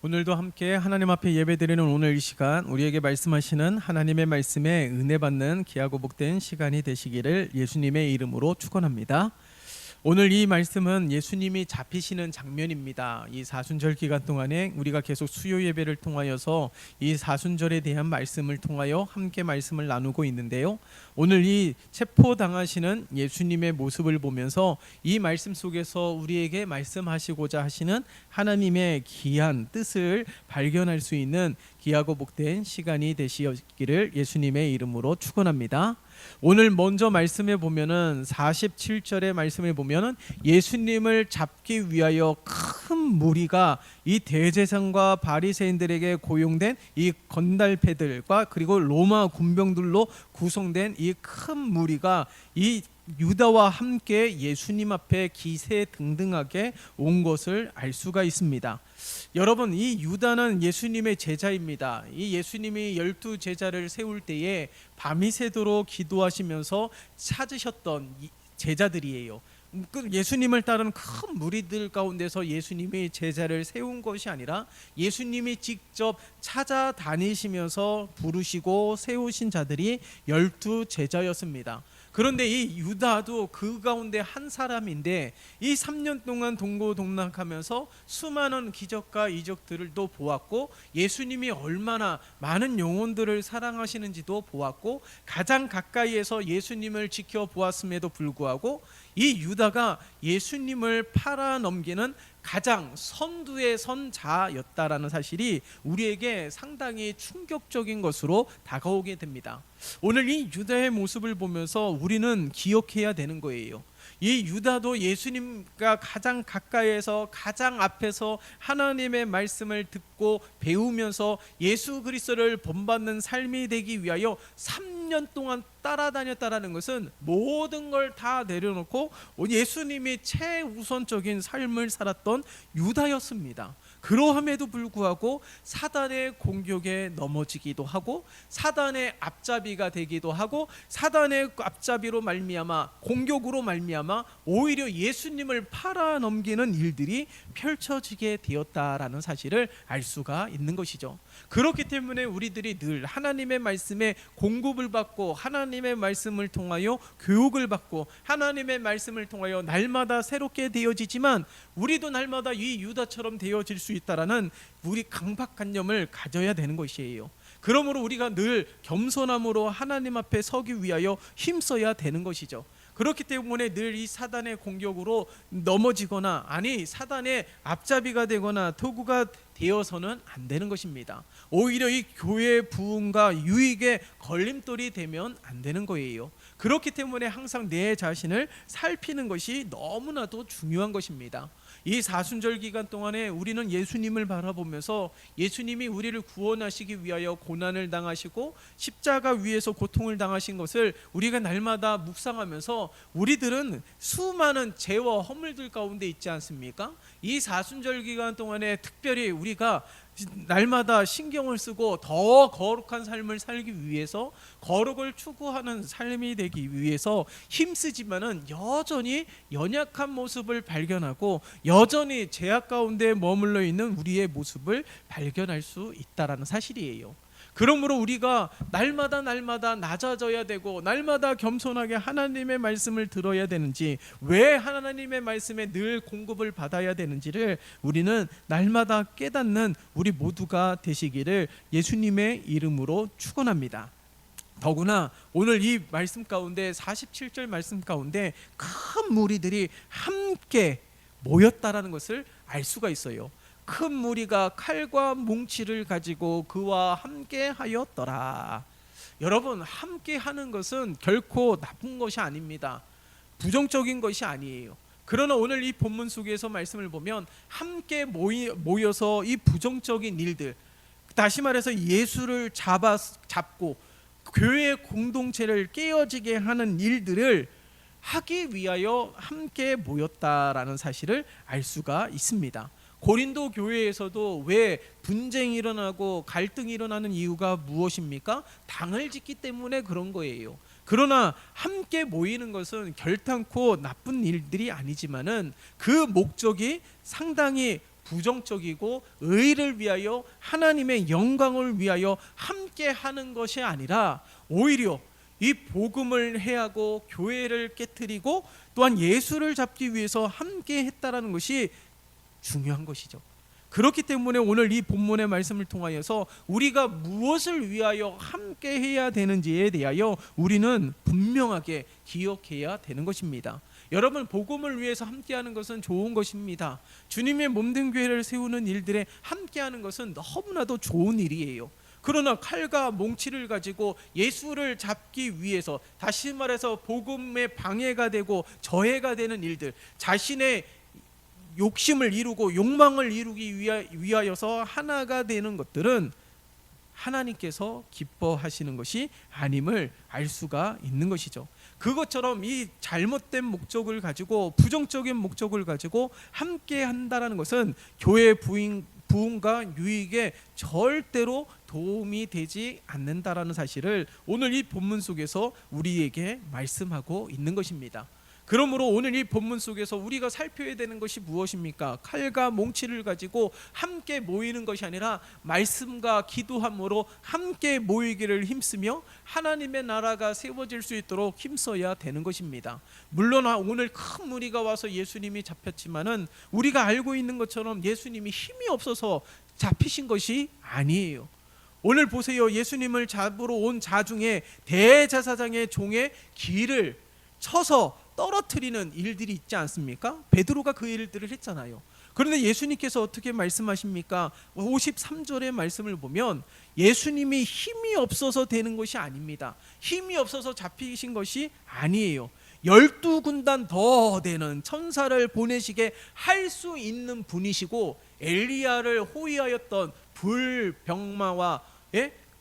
오늘도 함께 하나님 앞에 예배드리는 오늘 이 시간, 우리에게 말씀하시는 하나님의 말씀에 은혜 받는 귀하고 복된 시간이 되시기를 예수님의 이름으로 축원합니다. 오늘 이 말씀은 예수님이 잡히시는 장면입니다. 이 사순절 기간 동안에 우리가 계속 수요 예배를 통하여서 이 사순절에 대한 말씀을 통하여 함께 말씀을 나누고 있는데요. 오늘 이 체포당하시는 예수님의 모습을 보면서 이 말씀 속에서 우리에게 말씀하시고자 하시는 하나님의 귀한 뜻을 발견할 수 있는 귀하고 복된 시간이 되시기를 예수님의 이름으로 축원합니다. 오늘 먼저 말씀해 보면은 47절의 말씀을 보면은 예수님을 잡기 위하여 큰 무리가 이 대제사장과 바리새인들에게 고용된 이 건달패들과 그리고 로마 군병들로 구성된 이 큰 무리가 이 유다와 함께 예수님 앞에 기세등등하게 온 것을 알 수가 있습니다. 여러분, 이 유다는 예수님의 제자입니다. 이 예수님이 12 제자를 세울 때에 밤이 새도록 기도하시면서 찾으셨던 제자들이에요. 예수님을 따르는 큰 무리들 가운데서 예수님이 제자를 세운 것이 아니라 예수님이 직접 찾아다니시면서 부르시고 세우신 자들이 12 제자였습니다. 그런데 이 유다도 그 가운데 한 사람인데 이 3년 동안 동고동락하면서 수많은 기적과 이적들을 또 보았고 예수님이 얼마나 많은 영혼들을 사랑하시는지도 보았고 가장 가까이에서 예수님을 지켜보았음에도 불구하고 이 유다가 예수님을 팔아넘기는 가장 선두의 선자였다라는 사실이 우리에게 상당히 충격적인 것으로 다가오게 됩니다. 오늘 이 유다의 모습을 보면서 우리는 기억해야 되는 거예요. 이 유다도 예수님과 가장 가까이에서 가장 앞에서 하나님의 말씀을 듣고 배우면서 예수 그리스도를 본받는 삶이 되기 위하여 3년 동안 따라다녔다라는 것은 모든 걸 다 내려놓고 예수님이 최우선적인 삶을 살았던 유다였습니다. 그러함에도 불구하고 사단의 공격에 넘어지기도 하고 사단의 앞잡이가 되기도 하고 사단의 앞잡이로 말미암아 공격으로 말미암아 오히려 예수님을 팔아넘기는 일들이 펼쳐지게 되었다라는 사실을 알 수가 있는 것이죠. 그렇기 때문에 우리들이 늘 하나님의 말씀에 공급을 받고 하나님의 말씀을 통하여 교육을 받고 하나님의 말씀을 통하여 날마다 새롭게 되어지지만 우리도 날마다 이 유다처럼 되어질 수 있다라는 우리 강박관념을 가져야 되는 것이에요. 그러므로 우리가 늘 겸손함으로 하나님 앞에 서기 위하여 힘써야 되는 것이죠. 그렇기 때문에 늘 이 사단의 공격으로 넘어지거나 아니 사단의 앞잡이가 되거나 도구가 되어서는 안 되는 것입니다. 오히려 이 교회의 부흥과 유익의 걸림돌이 되면 안 되는 거예요. 그렇기 때문에 항상 내 자신을 살피는 것이 너무나도 중요한 것입니다. 이 사순절 기간 동안에 우리는 예수님을 바라보면서 예수님이 우리를 구원하시기 위하여 고난을 당하시고 십자가 위에서 고통을 당하신 것을 우리가 날마다 묵상하면서 우리들은 수많은 죄와 허물들 가운데 있지 않습니까? 이 사순절 기간 동안에 특별히 우리가 날마다 신경을 쓰고 더 거룩한 삶을 살기 위해서 거룩을 추구하는 삶이 되기 위해서 힘쓰지만은 여전히 연약한 모습을 발견하고 여전히 죄악 가운데 머물러 있는 우리의 모습을 발견할 수 있다라는 사실이에요. 그러므로 우리가 날마다 낮아져야 되고 날마다 겸손하게 하나님의 말씀을 들어야 되는지 왜 하나님의 말씀에 늘 공급을 받아야 되는지를 우리는 날마다 깨닫는 우리 모두가 되시기를 예수님의 이름으로 축원합니다. 더구나 오늘 이 말씀 가운데 47절 말씀 가운데 큰 무리들이 함께 모였다라는 것을 알 수가 있어요. 큰 무리가 칼과 뭉치를 가지고 그와 함께 하였더라. 여러분, 함께 하는 것은 결코 나쁜 것이 아닙니다. 부정적인 것이 아니에요. 그러나 오늘 이 본문 속에서 말씀을 보면 함께 모여서 이 부정적인 일들, 다시 말해서 예수를 잡고 교회의 공동체를 깨어지게 하는 일들을 하기 위하여 함께 모였다라는 사실을 알 수가 있습니다. 고린도 교회에서도 왜 분쟁이 일어나고 갈등이 일어나는 이유가 무엇입니까? 당을 짓기 때문에 그런 거예요. 그러나 함께 모이는 것은 결단코 나쁜 일들이 아니지만은 그 목적이 상당히 부정적이고 의를 위하여 하나님의 영광을 위하여 함께 하는 것이 아니라 오히려 이 복음을 해하고 교회를 깨트리고 또한 예수를 잡기 위해서 함께 했다라는 것이 중요한 것이죠. 그렇기 때문에 오늘 이 본문의 말씀을 통하여서 우리가 무엇을 위하여 함께 해야 되는지에 대하여 우리는 분명하게 기억해야 되는 것입니다. 여러분, 복음을 위해서 함께하는 것은 좋은 것입니다. 주님의 몸된 교회를 세우는 일들에 함께하는 것은 너무나도 좋은 일이에요. 그러나 칼과 몽치를 가지고 예수를 잡기 위해서, 다시 말해서 복음의 방해가 되고 저해가 되는 일들, 자신의 욕심을 이루고 욕망을 이루기 위하여서 하나가 되는 것들은 하나님께서 기뻐하시는 것이 아님을 알 수가 있는 것이죠. 그것처럼 이 잘못된 목적을 가지고, 부정적인 목적을 가지고 함께 한다는 것은 교회 부흥과 유익에 절대로 도움이 되지 않는다라는 사실을 오늘 이 본문 속에서 우리에게 말씀하고 있는 것입니다. 그러므로 오늘 이 본문 속에서 우리가 살펴야 되는 것이 무엇입니까? 칼과 몽치를 가지고 함께 모이는 것이 아니라 말씀과 기도함으로 함께 모이기를 힘쓰며 하나님의 나라가 세워질 수 있도록 힘써야 되는 것입니다. 물론 오늘 큰 무리가 와서 예수님이 잡혔지만은 우리가 알고 있는 것처럼 예수님이 힘이 없어서 잡히신 것이 아니에요. 오늘 보세요. 예수님을 잡으러 온 자 중에 대제사장의 종의 길을 쳐서 떨어뜨리는 일들이 있지 않습니까? 베드로가 그 일들을 했잖아요. 그런데 예수님께서 어떻게 말씀하십니까? 53절의 말씀을 보면 예수님이 힘이 없어서 되는 것이 아닙니다. 힘이 없어서 잡히신 것이 아니에요. 12군단 더 되는 천사를 보내시게 할 수 있는 분이시고, 엘리야를 호위하였던 불병마와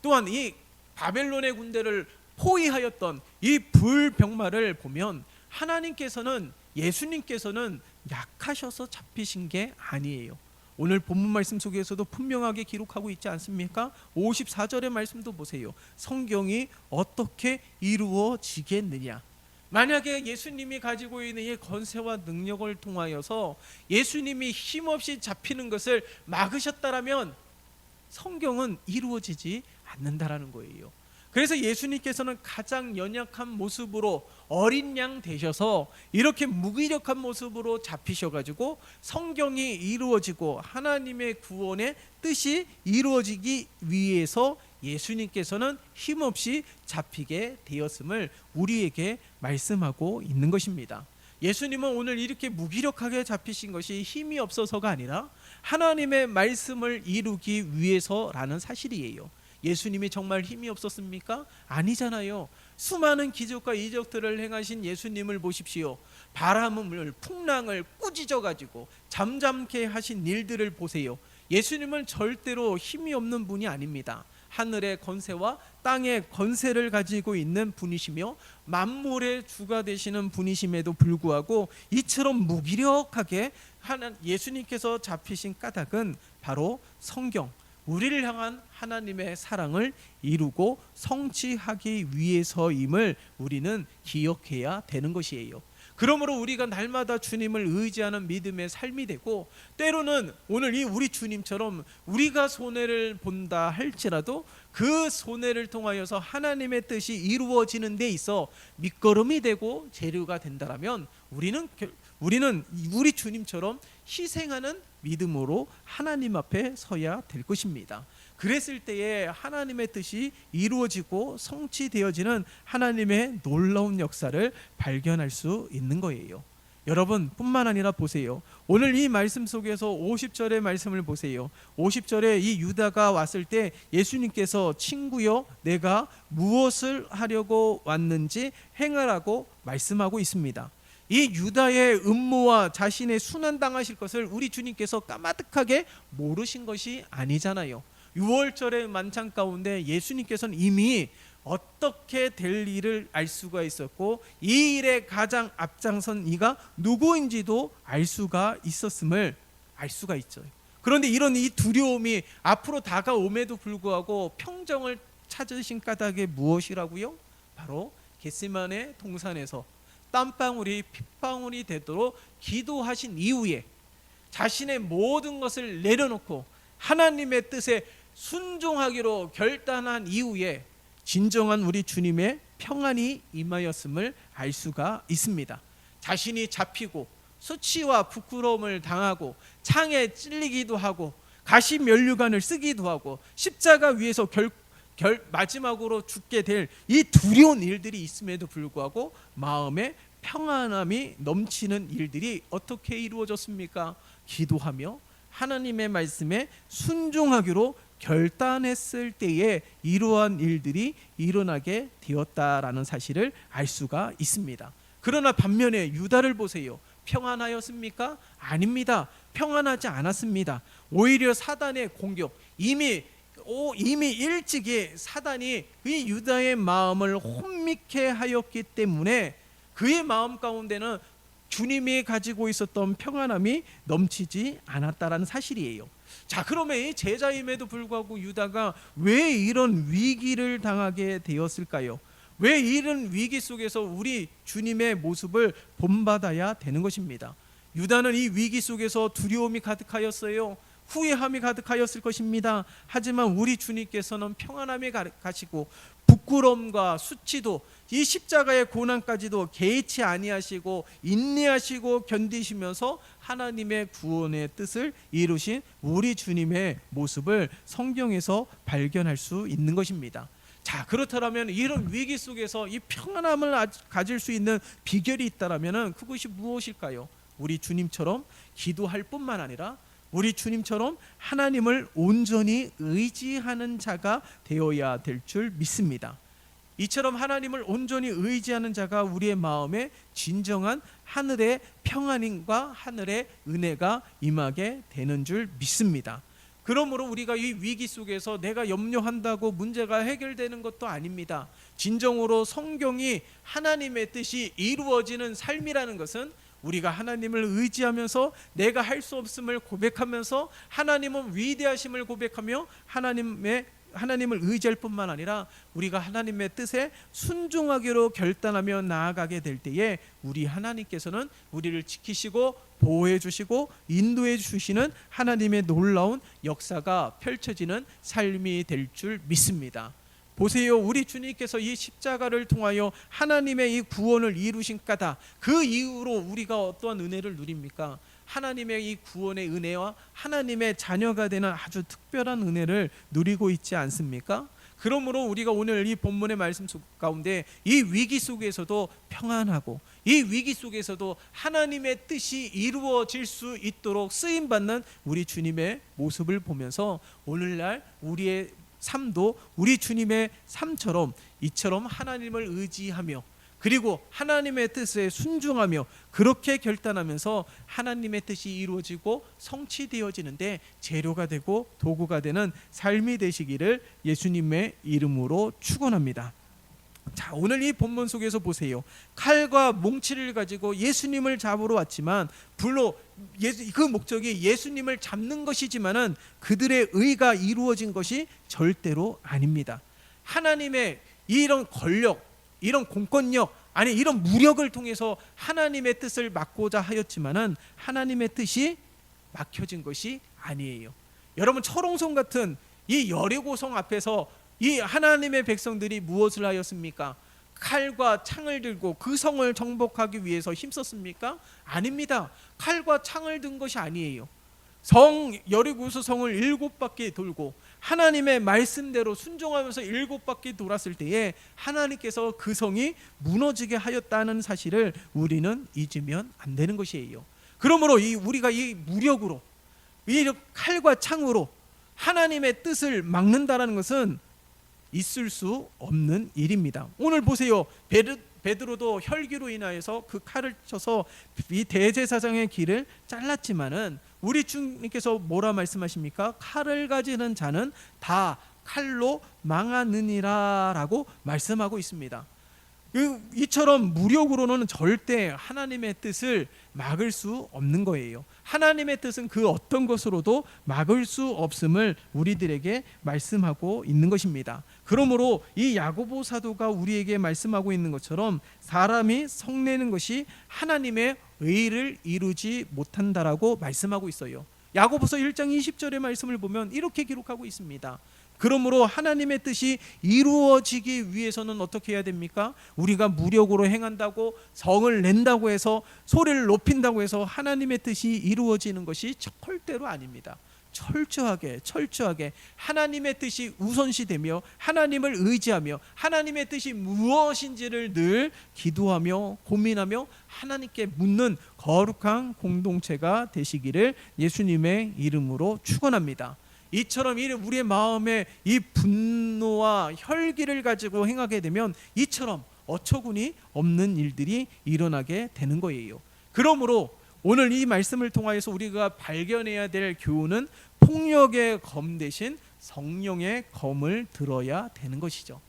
또한 이 바벨론의 군대를 호위하였던 이 불병마를 보면 하나님께서는, 예수님께서는 약하셔서 잡히신 게 아니에요. 오늘 본문 말씀 속에서도 분명하게 기록하고 있지 않습니까? 54절의 말씀도 보세요. 성경이 어떻게 이루어지겠느냐. 만약에 예수님이 가지고 있는 이 권세와 능력을 통하여서 예수님이 힘없이 잡히는 것을 막으셨다라면 성경은 이루어지지 않는다라는 거예요. 그래서 예수님께서는 가장 연약한 모습으로 어린 양 되셔서 이렇게 무기력한 모습으로 잡히셔가지고 성경이 이루어지고 하나님의 구원의 뜻이 이루어지기 위해서 예수님께서는 힘없이 잡히게 되었음을 우리에게 말씀하고 있는 것입니다. 예수님은 오늘 이렇게 무기력하게 잡히신 것이 힘이 없어서가 아니라 하나님의 말씀을 이루기 위해서라는 사실이에요. 예수님이 정말 힘이 없었습니까? 아니잖아요. 수많은 기적과 이적들을 행하신 예수님을 보십시오. 바람을, 풍랑을 꾸짖어 가지고 잠잠케 하신 일들을 보세요. 예수님은 절대로 힘이 없는 분이 아닙니다. 하늘의 권세와 땅의 권세를 가지고 있는 분이시며 만물의 주가 되시는 분이심에도 불구하고 이처럼 무기력하게 예수님께서 잡히신 까닭은 바로 성경, 우리를 향한 하나님의 사랑을 이루고 성취하기 위해서임을 우리는 기억해야 되는 것이에요. 그러므로 우리가 날마다 주님을 의지하는 믿음의 삶이 되고, 때로는 오늘 이 우리 주님처럼 우리가 손해를 본다 할지라도 그 손해를 통하여서 하나님의 뜻이 이루어지는 데 있어 밑거름이 되고 재료가 된다라면 우리는 우리 주님처럼 희생하는 믿음으로 하나님 앞에 서야 될 것입니다. 그랬을 때에 하나님의 뜻이 이루어지고 성취되어지는 하나님의 놀라운 역사를 발견할 수 있는 거예요. 여러분 뿐만 아니라 보세요. 오늘 이 말씀 속에서 50절의 말씀을 보세요. 50절에 이 유다가 왔을 때 예수님께서 친구여 내가 무엇을 하려고 왔는지 행하라고 말씀하고 있습니다. 이 유다의 음모와 자신의 순환당하실 것을 우리 주님께서 까마득하게 모르신 것이 아니잖아요. 6월절의 만찬 가운데 예수님께서는 이미 어떻게 될 일을 알 수가 있었고 이 일에 가장 앞장선 이가 누구인지도 알 수가 있었음을 알 수가 있죠. 그런데 이런 이 두려움이 앞으로 다가옴에도 불구하고 평정을 찾으신 까닭이 무엇이라고요? 바로 겟세마네 동산에서 땀방울이 핏방울이 되도록 기도하신 이후에 자신의 모든 것을 내려놓고 하나님의 뜻에 순종하기로 결단한 이후에 진정한 우리 주님의 평안이 임하였음을 알 수가 있습니다. 자신이 잡히고 수치와 부끄러움을 당하고 창에 찔리기도 하고 가시 면류관을 쓰기도 하고 십자가 위에서 마지막으로 죽게 될 이 두려운 일들이 있음에도 불구하고 마음에 평안함이 넘치는 일들이 어떻게 이루어졌습니까? 기도하며 하나님의 말씀에 순종하기로 결단했을 때에 이러한 일들이 일어나게 되었다라는 사실을 알 수가 있습니다. 그러나 반면에 유다를 보세요. 평안하였습니까? 아닙니다. 평안하지 않았습니다. 오히려 사단의 공격, 이미 일찍이 사단이 이 유다의 마음을 혼미케 하였기 때문에 그의 마음 가운데는 주님이 가지고 있었던 평안함이 넘치지 않았다라는 사실이에요. 자, 그러면 이 제자임에도 불구하고 유다가 왜 이런 위기를 당하게 되었을까요? 왜 이런 위기 속에서 우리 주님의 모습을 본받아야 되는 것입니다. 유다는 이 위기 속에서 두려움이 가득하였어요. 후회함이 가득하였을 것입니다. 하지만 우리 주님께서는 평안함이 가시고 부끄러움과 수치도 이 십자가의 고난까지도 개의치 아니하시고 인내하시고 견디시면서 하나님의 구원의 뜻을 이루신 우리 주님의 모습을 성경에서 발견할 수 있는 것입니다. 자, 그렇다면 이런 위기 속에서 이 평안함을 가질 수 있는 비결이 있다면 그것이 무엇일까요? 우리 주님처럼 기도할 뿐만 아니라 우리 주님처럼 하나님을 온전히 의지하는 자가 되어야 될 줄 믿습니다. 이처럼 하나님을 온전히 의지하는 자가 우리의 마음에 진정한 하늘의 평안과 하늘의 은혜가 임하게 되는 줄 믿습니다. 그러므로 우리가 이 위기 속에서 내가 염려한다고 문제가 해결되는 것도 아닙니다. 진정으로 성경이 하나님의 뜻이 이루어지는 삶이라는 것은 우리가 하나님을 의지하면서 내가 할 수 없음을 고백하면서 하나님은 위대하심을 고백하며 하나님을 의지할 뿐만 아니라 우리가 하나님의 뜻에 순종하기로 결단하며 나아가게 될 때에 우리 하나님께서는 우리를 지키시고 보호해 주시고 인도해 주시는 하나님의 놀라운 역사가 펼쳐지는 삶이 될 줄 믿습니다. 보세요, 우리 주님께서 이 십자가를 통하여 하나님의 이 구원을 이루신 까다 그 이후로 우리가 어떠한 은혜를 누립니까? 하나님의 이 구원의 은혜와 하나님의 자녀가 되는 아주 특별한 은혜를 누리고 있지 않습니까? 그러므로 우리가 오늘 이 본문의 말씀 가운데 이 위기 속에서도 평안하고 이 위기 속에서도 하나님의 뜻이 이루어질 수 있도록 쓰임받는 우리 주님의 모습을 보면서 오늘날 우리의 삶도 우리 주님의 삶처럼 이처럼 하나님을 의지하며 그리고 하나님의 뜻에 순종하며 그렇게 결단하면서 하나님의 뜻이 이루어지고 성취되어지는데 재료가 되고 도구가 되는 삶이 되시기를 예수님의 이름으로 축원합니다. 자, 오늘 이 본문 속에서 보세요. 칼과 몽치를 가지고 예수님을 잡으러 왔지만 불로 그 목적이 예수님을 잡는 것이지만은 그들의 의가 이루어진 것이 절대로 아닙니다. 하나님의 이런 권력, 이런 공권력, 아니 이런 무력을 통해서 하나님의 뜻을 막고자 하였지만은 하나님의 뜻이 막혀진 것이 아니에요. 여러분, 철옹성 같은 이 여리고성 앞에서 이 하나님의 백성들이 무엇을 하였습니까? 칼과 창을 들고 그 성을 정복하기 위해서 힘썼습니까? 아닙니다. 칼과 창을 든 것이 아니에요. 여리고서 성을 7바퀴 돌고 하나님의 말씀대로 순종하면서 7바퀴 돌았을 때에 하나님께서 그 성이 무너지게 하였다는 사실을 우리는 잊으면 안 되는 것이에요. 그러므로 우리가 이 무력으로 이 칼과 창으로 하나님의 뜻을 막는다라는 것은 있을 수 없는 일입니다. 오늘 보세요. 베드로도 혈기로 인하여서 그 칼을 쳐서 이 대제사장의 길을 잘랐지만은 우리 주님께서 뭐라 말씀하십니까? 칼을 가지는 자는 다 칼로 망하느니라라고 말씀하고 있습니다. 이처럼 무력으로는 절대 하나님의 뜻을 막을 수 없는 거예요. 하나님의 뜻은 그 어떤 것으로도 막을 수 없음을 우리들에게 말씀하고 있는 것입니다. 그러므로 이 야고보 사도가 우리에게 말씀하고 있는 것처럼 사람이 성내는 것이 하나님의 의를 이루지 못한다라고 말씀하고 있어요. 야고보서 1장 20절의 말씀을 보면 이렇게 기록하고 있습니다. 그러므로 하나님의 뜻이 이루어지기 위해서는 어떻게 해야 됩니까? 우리가 무력으로 행한다고, 성을 낸다고 해서, 소리를 높인다고 해서 하나님의 뜻이 이루어지는 것이 절대로 아닙니다. 철저하게 하나님의 뜻이 우선시되며 하나님을 의지하며 하나님의 뜻이 무엇인지를 늘 기도하며 고민하며 하나님께 묻는 거룩한 공동체가 되시기를 예수님의 이름으로 축원합니다. 이처럼 우리의 마음에 이 분노와 혈기를 가지고 행하게 되면 이처럼 어처구니 없는 일들이 일어나게 되는 거예요. 그러므로 오늘 이 말씀을 통하여서 우리가 발견해야 될 교훈은 폭력의 검 대신 성령의 검을 들어야 되는 것이죠.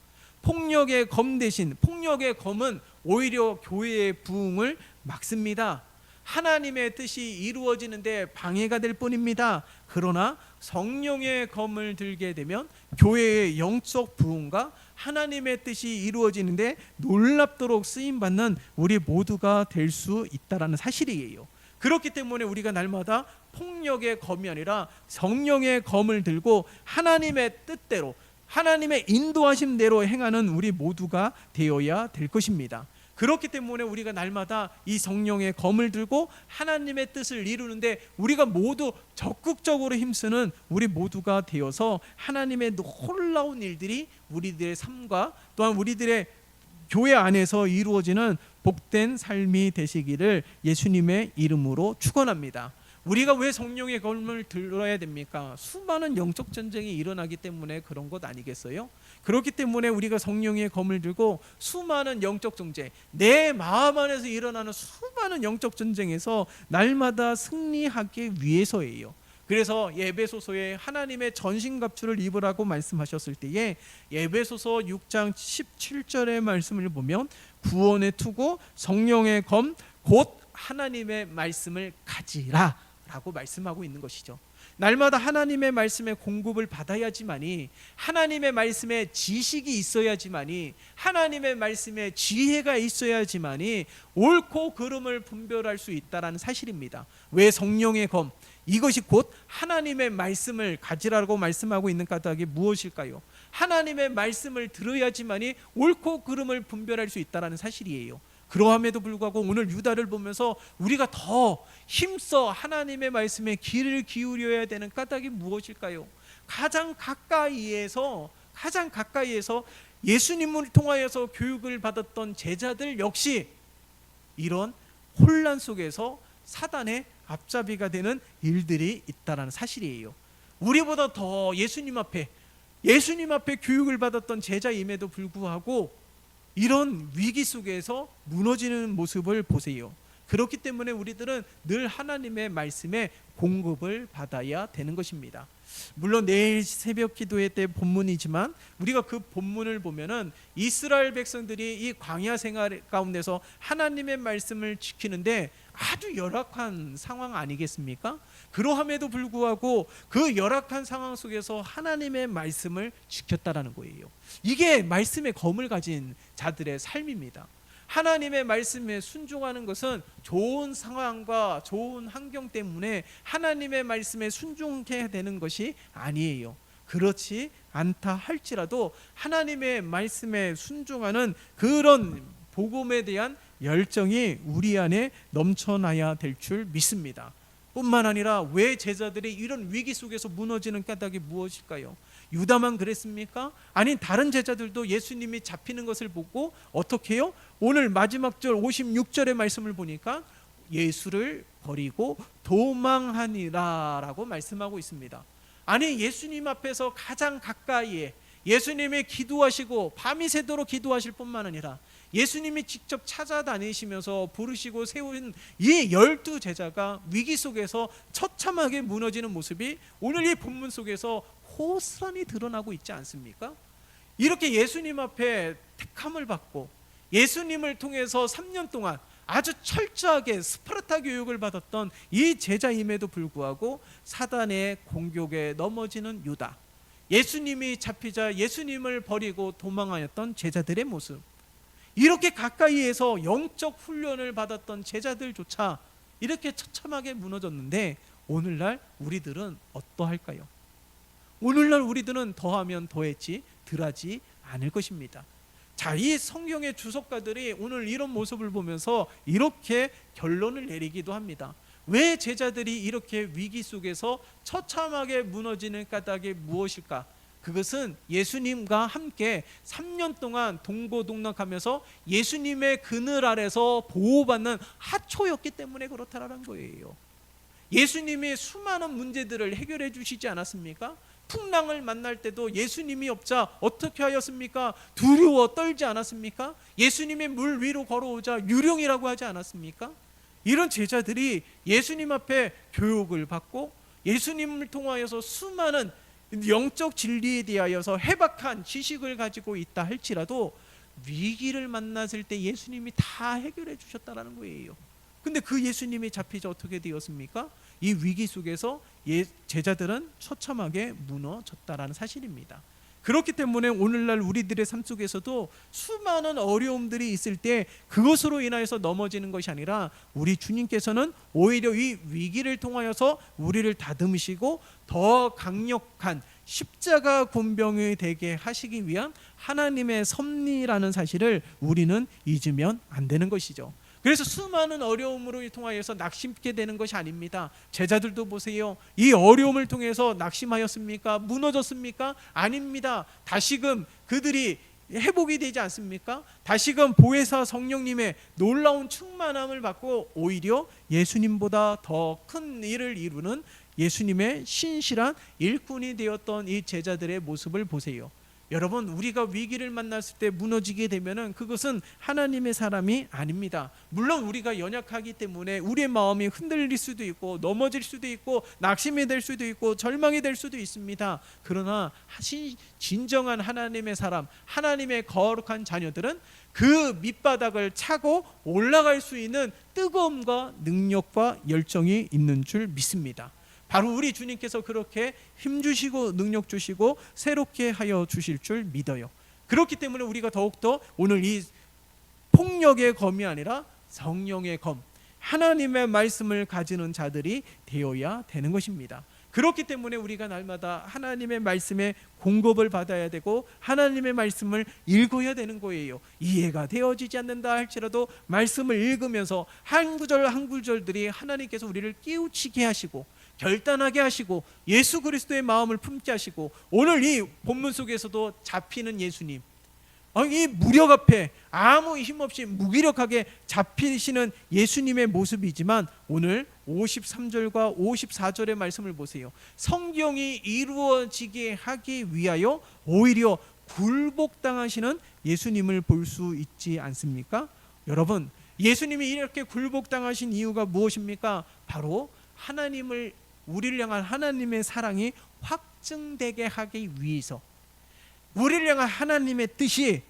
폭력의 검 대신, 폭력의 검은 오히려 교회의 부흥을 막습니다. 하나님의 뜻이 이루어지는데 방해가 될 뿐입니다. 그러나 성령의 검을 들게 되면 교회의 영적 부흥과 하나님의 뜻이 이루어지는데 놀랍도록 쓰임받는 우리 모두가 될 수 있다는 사실이에요. 그렇기 때문에 우리가 날마다 폭력의 검이 아니라 성령의 검을 들고 하나님의 뜻대로, 하나님의 인도하심대로 행하는 우리 모두가 되어야 될 것입니다. 그렇기 때문에 우리가 날마다 이 성령의 검을 들고 하나님의 뜻을 이루는데 우리가 모두 적극적으로 힘쓰는 우리 모두가 되어서 하나님의 놀라운 일들이 우리들의 삶과 또한 우리들의 교회 안에서 이루어지는 복된 삶이 되시기를 예수님의 이름으로 축원합니다. 우리가 왜 성령의 검을 들어야 됩니까? 수많은 영적 전쟁이 일어나기 때문에 그런 것 아니겠어요? 그렇기 때문에 우리가 성령의 검을 들고 수많은 영적 전쟁, 내 마음 안에서 일어나는 수많은 영적 전쟁에서 날마다 승리하기 위해서예요. 그래서 에베소서에 하나님의 전신갑주를 입으라고 말씀하셨을 때에 에베소서 6장 17절의 말씀을 보면 구원의 투구, 성령의 검, 곧 하나님의 말씀을 가지라 라고 말씀하고 있는 것이죠. 날마다 하나님의 말씀의 공급을 받아야지만이, 하나님의 말씀에 지식이 있어야지만이, 하나님의 말씀에 지혜가 있어야지만이 옳고 그름을 분별할 수 있다는 사실입니다. 왜 성령의 검, 이것이 곧 하나님의 말씀을 가지라고 말씀하고 있는 까닭이 무엇일까요? 하나님의 말씀을 들어야지만이 옳고 그름을 분별할 수 있다는 사실이에요. 그러함에도 불구하고 오늘 유다를 보면서 우리가 더 힘써 하나님의 말씀에 귀를 기울여야 되는 까닭이 무엇일까요? 가장 가까이에서 예수님을 통하여서 교육을 받았던 제자들 역시 이런 혼란 속에서 사단의 앞잡이가 되는 일들이 있다는 사실이에요. 우리보다 더 예수님 앞에 교육을 받았던 제자임에도 불구하고 이런 위기 속에서 무너지는 모습을 보세요. 그렇기 때문에 우리들은 늘 하나님의 말씀에 공급을 받아야 되는 것입니다. 물론 내일 새벽 기도회 때 본문이지만 우리가 그 본문을 보면은 이스라엘 백성들이 이 광야 생활 가운데서 하나님의 말씀을 지키는데 아주 열악한 상황 아니겠습니까? 그러함에도 불구하고 그 열악한 상황 속에서 하나님의 말씀을 지켰다라는 거예요. 이게 말씀의 검을 가진 자들의 삶입니다. 하나님의 말씀에 순종하는 것은 좋은 상황과 좋은 환경 때문에 하나님의 말씀에 순종해야 되는 것이 아니에요. 그렇지 않다 할지라도 하나님의 말씀에 순종하는 그런 복음에 대한 열정이 우리 안에 넘쳐나야 될 줄 믿습니다. 뿐만 아니라 왜 제자들이 이런 위기 속에서 무너지는 까닭이 무엇일까요? 유다만 그랬습니까? 아니 다른 제자들도 예수님이 잡히는 것을 보고 어떻게 해요? 오늘 마지막 절 56절의 말씀을 보니까 예수를 버리고 도망하니라 라고 말씀하고 있습니다. 아니 예수님 앞에서 가장 가까이에 예수님이 기도하시고 밤이 새도록 기도하실 뿐만 아니라 예수님이 직접 찾아다니시면서 부르시고 세운 이 12 제자가 위기 속에서 처참하게 무너지는 모습이 오늘 이 본문 속에서 고스란히 드러나고 있지 않습니까? 이렇게 예수님 앞에 택함을 받고 예수님을 통해서 3년 동안 아주 철저하게 스파르타 교육을 받았던 이 제자임에도 불구하고 사단의 공격에 넘어지는 유다, 예수님이 잡히자 예수님을 버리고 도망하였던 제자들의 모습, 이렇게 가까이에서 영적 훈련을 받았던 제자들조차 이렇게 처참하게 무너졌는데 오늘날 우리들은 어떠할까요? 오늘날 우리들은 더하면 더했지 덜하지 않을 것입니다. 자, 이 성경의 주석가들이 오늘 이런 모습을 보면서 이렇게 결론을 내리기도 합니다. 왜 제자들이 이렇게 위기 속에서 처참하게 무너지는 까닭이 무엇일까? 그것은 예수님과 함께 3년 동안 동고동락하면서 예수님의 그늘 아래서 보호받는 하초였기 때문에 그렇다라는 거예요. 예수님이 수많은 문제들을 해결해 주시지 않았습니까? 풍랑을 만날 때도 예수님이 없자 어떻게 하였습니까? 두려워 떨지 않았습니까? 예수님이 물 위로 걸어오자 유령이라고 하지 않았습니까? 이런 제자들이 예수님 앞에 교육을 받고 예수님을 통하여서 수많은 영적 진리에 대하여서 해박한 지식을 가지고 있다 할지라도 위기를 만났을 때 예수님이 다 해결해 주셨다는 거예요. 근데 그 예수님이 잡히자 어떻게 되었습니까? 이 위기 속에서 제자들은 처참하게 무너졌다라는 사실입니다. 그렇기 때문에 오늘날 우리들의 삶 속에서도 수많은 어려움들이 있을 때 그것으로 인하여서 넘어지는 것이 아니라 우리 주님께서는 오히려 이 위기를 통하여서 우리를 다듬으시고 더 강력한 십자가 권병이 되게 하시기 위한 하나님의 섭리라는 사실을 우리는 잊으면 안 되는 것이죠. 그래서 수많은 어려움으로 통하여서 낙심하게 되는 것이 아닙니다. 제자들도 보세요. 이 어려움을 통해서 낙심하였습니까? 무너졌습니까? 아닙니다. 다시금 그들이 회복이 되지 않습니까? 다시금 보혜사 성령님의 놀라운 충만함을 받고 오히려 예수님보다 더 큰 일을 이루는 예수님의 신실한 일꾼이 되었던 이 제자들의 모습을 보세요. 여러분, 우리가 위기를 만났을 때 무너지게 되면은 그것은 하나님의 사람이 아닙니다. 물론 우리가 연약하기 때문에 우리의 마음이 흔들릴 수도 있고 넘어질 수도 있고 낙심이 될 수도 있고 절망이 될 수도 있습니다. 그러나 진정한 하나님의 사람, 하나님의 거룩한 자녀들은 그 밑바닥을 차고 올라갈 수 있는 뜨거움과 능력과 열정이 있는 줄 믿습니다. 바로 우리 주님께서 그렇게 힘주시고 능력 주시고 새롭게 하여 주실 줄 믿어요. 그렇기 때문에 우리가 더욱더 오늘 이 폭력의 검이 아니라 성령의 검, 하나님의 말씀을 가지는 자들이 되어야 되는 것입니다. 그렇기 때문에 우리가 날마다 하나님의 말씀에 공급을 받아야 되고 하나님의 말씀을 읽어야 되는 거예요. 이해가 되어지지 않는다 할지라도 말씀을 읽으면서 한 구절 한 구절들이 하나님께서 우리를 깨우치게 하시고 결단하게 하시고 예수 그리스도의 마음을 품게 하시고 오늘 이 본문 속에서도 잡히는 예수님, 이 무력 앞에 아무 힘없이 무기력하게 잡히시는 예수님의 모습이지만 오늘 53절과 54절의 말씀을 보세요. 성경이 이루어지게 하기 위하여 오히려 굴복당하시는 예수님을 볼 수 있지 않습니까? 여러분, 예수님이 이렇게 굴복당하신 이유가 무엇입니까? 바로 하나님을, 우리를 향한 하나님의 사랑이 확증되게 하기 위해서, 우리를 향한 하나님의 뜻이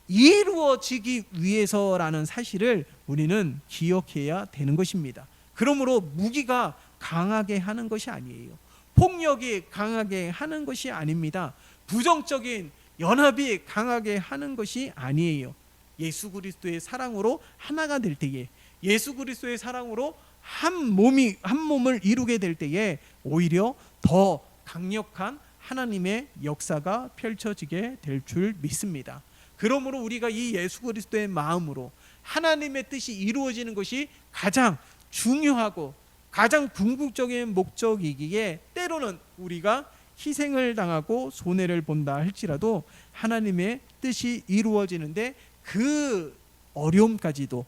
이루어지기 위해서라는 사실을 우리는 기억해야 되는 것입니다. 그러므로 무기가 강하게 하는 것이 아니에요. 폭력이 강하게 하는 것이 아닙니다. 부정적인 연합이 강하게 하는 것이 아니에요. 예수 그리스도의 사랑으로 하나가 될 때에, 예수 그리스도의 사랑으로 한 몸을 이루게 될 때에 오히려 더 강력한 하나님의 역사가 펼쳐지게 될 줄 믿습니다. 그러므로 우리가 이 예수 그리스도의 마음으로 하나님의 뜻이 이루어지는 것이 가장 중요하고 가장 궁극적인 목적이기에 때로는 우리가 희생을 당하고 손해를 본다 할지라도 하나님의 뜻이 이루어지는데 그 어려움까지도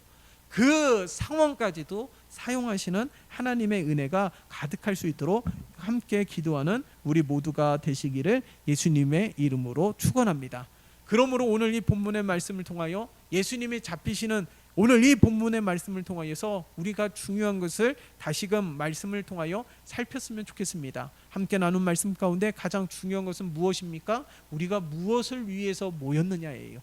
그 상황까지도 사용하시는 하나님의 은혜가 가득할 수 있도록 함께 기도하는 우리 모두가 되시기를 예수님의 이름으로 축원합니다. 그러므로 오늘 이 본문의 말씀을 통하여 예수님이 잡히시는 오늘 이 본문의 말씀을 통하여서 우리가 중요한 것을 다시금 말씀을 통하여 살폈으면 좋겠습니다. 함께 나눈 말씀 가운데 가장 중요한 것은 무엇입니까? 우리가 무엇을 위해서 모였느냐예요.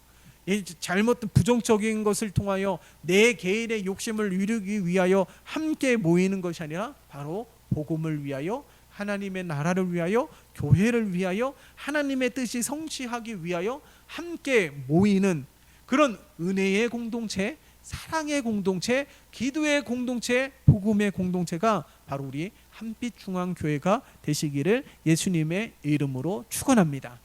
잘못된 부정적인 것을 통하여 내 개인의 욕심을 이루기 위하여 함께 모이는 것이 아니라 바로 복음을 위하여, 하나님의 나라를 위하여, 교회를 위하여, 하나님의 뜻이 성취하기 위하여 함께 모이는 그런 은혜의 공동체, 사랑의 공동체, 기도의 공동체, 복음의 공동체가 바로 우리 한빛중앙교회가 되시기를 예수님의 이름으로 축원합니다.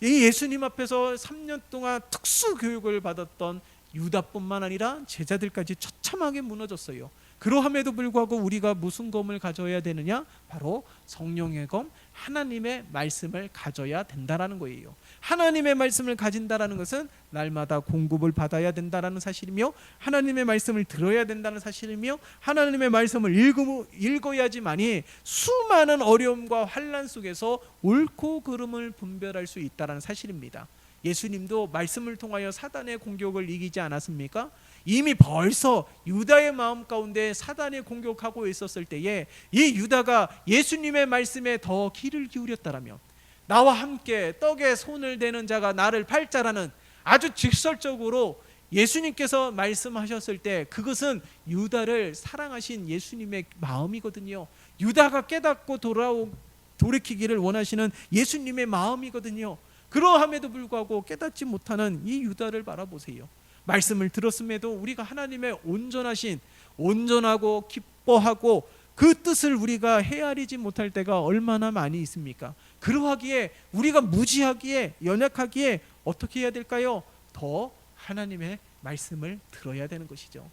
이 예수님 앞에서 3년 동안 특수 교육을 받았던 유다뿐만 아니라 제자들까지 처참하게 무너졌어요. 그러함에도 불구하고 우리가 무슨 검을 가져야 되느냐? 바로 성령의 검, 하나님의 말씀을 가져야 된다라는 거예요. 하나님의 말씀을 가진다라는 것은 날마다 공급을 받아야 된다라는 사실이며, 하나님의 말씀을 들어야 된다는 사실이며, 하나님의 말씀을 읽어야지만이 수많은 어려움과 환난 속에서 옳고 그름을 분별할 수 있다라는 사실입니다. 예수님도 말씀을 통하여 사단의 공격을 이기지 않았습니까? 이미 벌써 유다의 마음 가운데 사단이 공격하고 있었을 때에 이 유다가 예수님의 말씀에 더 귀를 기울였다라면, 나와 함께 떡에 손을 대는 자가 나를 팔자라는 아주 직설적으로 예수님께서 말씀하셨을 때 그것은 유다를 사랑하신 예수님의 마음이거든요. 유다가 깨닫고 돌이키기를 원하시는 예수님의 마음이거든요. 그러함에도 불구하고 깨닫지 못하는 이 유다를 바라보세요. 말씀을 들었음에도 우리가 하나님의 온전하고 기뻐하고 그 뜻을 우리가 헤아리지 못할 때가 얼마나 많이 있습니까? 그러하기에 우리가 무지하기에, 연약하기에 어떻게 해야 될까요? 더 하나님의 말씀을 들어야 되는 것이죠.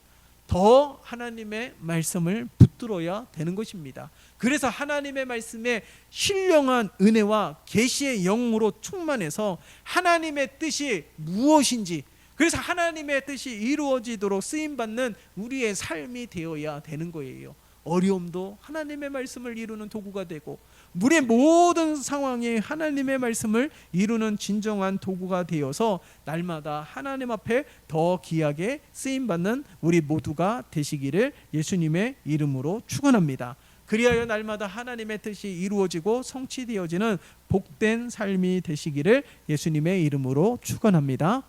더 하나님의 말씀을 붙들어야 되는 것입니다. 그래서 하나님의 말씀에 신령한 은혜와 계시의 영으로 충만해서 하나님의 뜻이 무엇인지, 그래서 하나님의 뜻이 이루어지도록 쓰임받는 우리의 삶이 되어야 되는 거예요. 어려움도 하나님의 말씀을 이루는 도구가 되고, 우리의 모든 상황에 하나님의 말씀을 이루는 진정한 도구가 되어서 날마다 하나님 앞에 더 귀하게 쓰임받는 우리 모두가 되시기를 예수님의 이름으로 축원합니다. 그리하여 날마다 하나님의 뜻이 이루어지고 성취되어지는 복된 삶이 되시기를 예수님의 이름으로 축원합니다.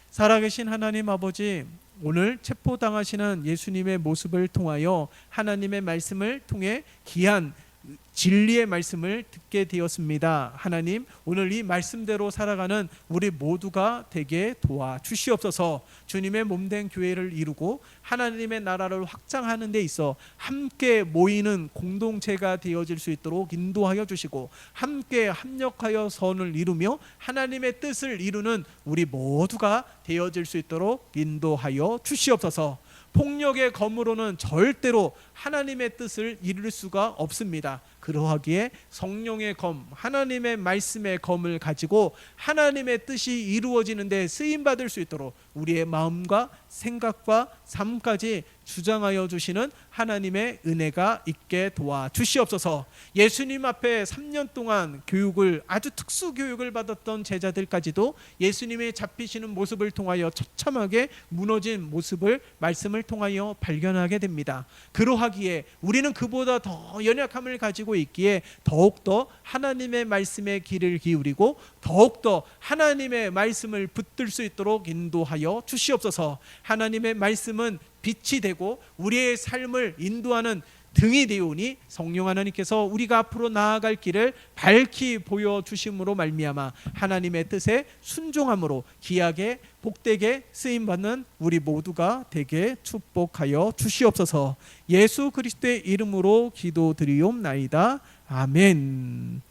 살아계신 하나님 아버지, 오늘 체포당하시는 예수님의 모습을 통하여 하나님의 말씀을 통해 귀한 진리의 말씀을 듣게 되었습니다. 하나님, 오늘 이 말씀대로 살아가는 우리 모두가 되게 도와주시옵소서. 주님의 몸된 교회를 이루고 하나님의 나라를 확장하는 데 있어 함께 모이는 공동체가 되어질 수 있도록 인도하여 주시고, 함께 합력하여 선을 이루며 하나님의 뜻을 이루는 우리 모두가 되어질 수 있도록 인도하여 주시옵소서. 폭력의 검으로는 절대로 하나님의 뜻을 이룰 수가 없습니다. 그러하기에 성령의 검, 하나님의 말씀의 검을 가지고 하나님의 뜻이 이루어지는 데 쓰임받을 수 있도록 우리의 마음과 생각과 삶까지 주장하여 주시는 하나님의 은혜가 있게 도와주시옵소서. 예수님 앞에 3년 동안 아주 특수 교육을 받았던 제자들까지도 예수님의 잡히시는 모습을 통하여 처참하게 무너진 모습을 말씀을 통하여 발견하게 됩니다. 그러하기에 우리는 그보다 더 연약함을 가지고 있기에 더욱더 하나님의 말씀에 귀를 기울이고 더욱더 하나님의 말씀을 붙들 수 있도록 인도하여 주시옵소서. 하나님의 말씀은 빛이 되고 우리의 삶을 인도하는 등이 되오니 성령 하나님께서 우리가 앞으로 나아갈 길을 밝히 보여주심으로 말미암아 하나님의 뜻에 순종함으로 귀하게 복되게 쓰임받는 우리 모두가 되게 축복하여 주시옵소서. 예수 그리스도의 이름으로 기도드리옵나이다. 아멘.